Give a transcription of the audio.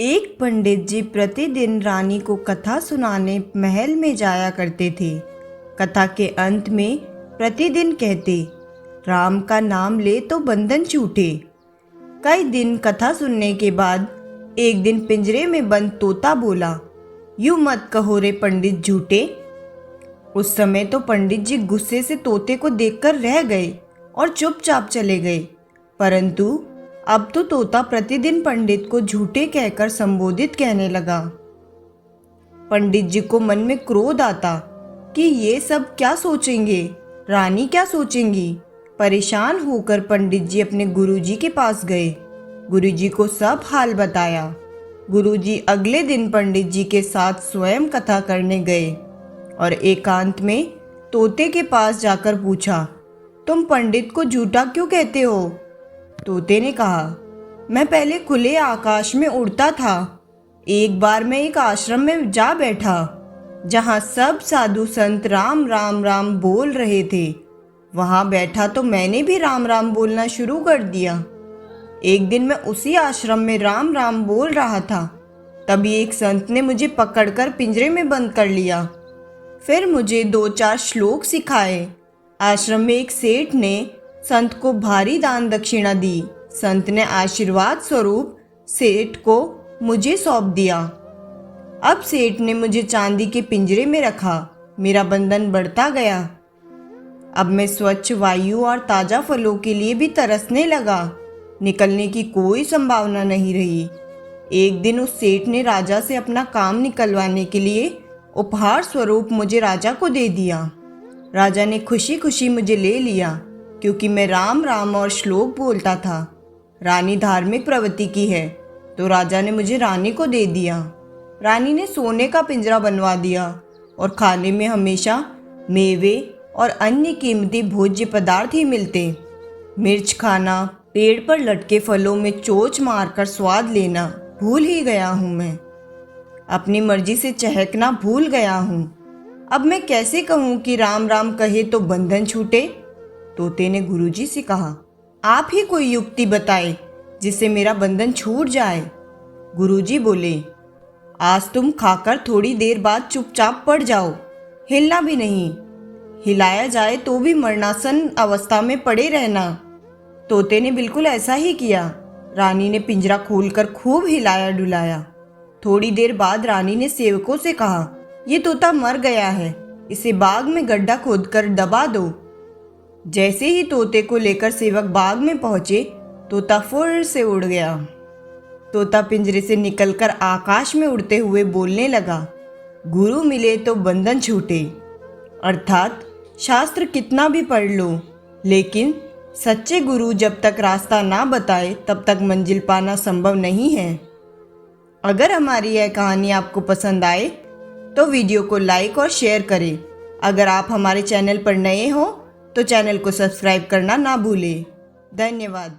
एक पंडित जी प्रतिदिन रानी को कथा सुनाने महल में जाया करते थे। कथा के अंत में प्रतिदिन कहते, राम का नाम ले तो बंधन छूटे। कई दिन कथा सुनने के बाद एक दिन पिंजरे में बंद तोता बोला, यूं मत कहो रे पंडित झूठे। उस समय तो पंडित जी गुस्से से तोते को देखकर रह गए और चुपचाप चले गए। परंतु अब तो तोता प्रतिदिन पंडित को झूठे कहकर संबोधित कहने लगा। पंडित जी को मन में क्रोध आता कि ये सब क्या सोचेंगे, रानी क्या सोचेंगी। परेशान होकर पंडित जी अपने गुरुजी के पास गए। गुरुजी को सब हाल बताया। गुरुजी अगले दिन पंडित जी के साथ स्वयं कथा करने गए और एकांत में तोते के पास जाकर पूछा, तुम पंडित को झूठा क्यों कहते हो? तोते ने कहा, मैं पहले खुले आकाश में उड़ता था। एक बार मैं एक आश्रम में जा बैठा जहाँ सब साधु संत राम राम राम बोल रहे थे। वहाँ बैठा तो मैंने भी राम राम बोलना शुरू कर दिया। एक दिन मैं उसी आश्रम में राम राम बोल रहा था, तभी एक संत ने मुझे पकड़कर पिंजरे में बंद कर लिया। फिर मुझे 2-4 श्लोक सिखाए। आश्रम में एक सेठ ने संत को भारी दान दक्षिणा दी। संत ने आशीर्वाद स्वरूप सेठ को मुझे सौंप दिया। अब सेठ ने मुझे चांदी के पिंजरे में रखा। मेरा बंधन बढ़ता गया। अब मैं स्वच्छ वायु और ताज़ा फलों के लिए भी तरसने लगा। निकलने की कोई संभावना नहीं रही। एक दिन उस सेठ ने राजा से अपना काम निकलवाने के लिए उपहार स्वरूप मुझे राजा को दे दिया। राजा ने खुशी खुशी मुझे ले लिया क्योंकि मैं राम राम और श्लोक बोलता था। रानी धार्मिक प्रवृत्ति की है तो राजा ने मुझे रानी को दे दिया। रानी ने सोने का पिंजरा बनवा दिया और खाने में हमेशा मेवे और अन्य कीमती भोज्य पदार्थ ही मिलते। मिर्च खाना, पेड़ पर लटके फलों में चोंच मारकर स्वाद लेना भूल ही गया हूँ। मैं अपनी मर्जी से चहकना भूल गया हूँ। अब मैं कैसे कहूँ कि राम राम कहे तो बंधन छूटे? तोते ने गुरुजी से कहा, आप ही कोई युक्ति बताए जिससे मेरा बंधन छूट जाए। गुरुजी बोले, आज तुम खाकर थोड़ी देर बाद चुपचाप पड़ जाओ, हिलना भी नहीं। हिलाया जाए तो भी मरणासन अवस्था में पड़े रहना। तोते ने बिल्कुल ऐसा ही किया। रानी ने पिंजरा खोलकर खूब हिलाया डुलाया। थोड़ी देर बाद रानी ने सेवकों से कहा, ये तोता मर गया है, इसे बाग में गड्ढा खोदकर दबा दो। जैसे ही तोते को लेकर सेवक बाग में पहुंचे, तोता फुर से उड़ गया। तोता पिंजरे से निकलकर आकाश में उड़ते हुए बोलने लगा, गुरु मिले तो बंधन छूटे। अर्थात शास्त्र कितना भी पढ़ लो, लेकिन सच्चे गुरु जब तक रास्ता ना बताए तब तक मंजिल पाना संभव नहीं है। अगर हमारी यह कहानी आपको पसंद आए तो वीडियो को लाइक और शेयर करें। अगर आप हमारे चैनल पर नए हो तो चैनल को सब्सक्राइब करना ना भूलें। धन्यवाद।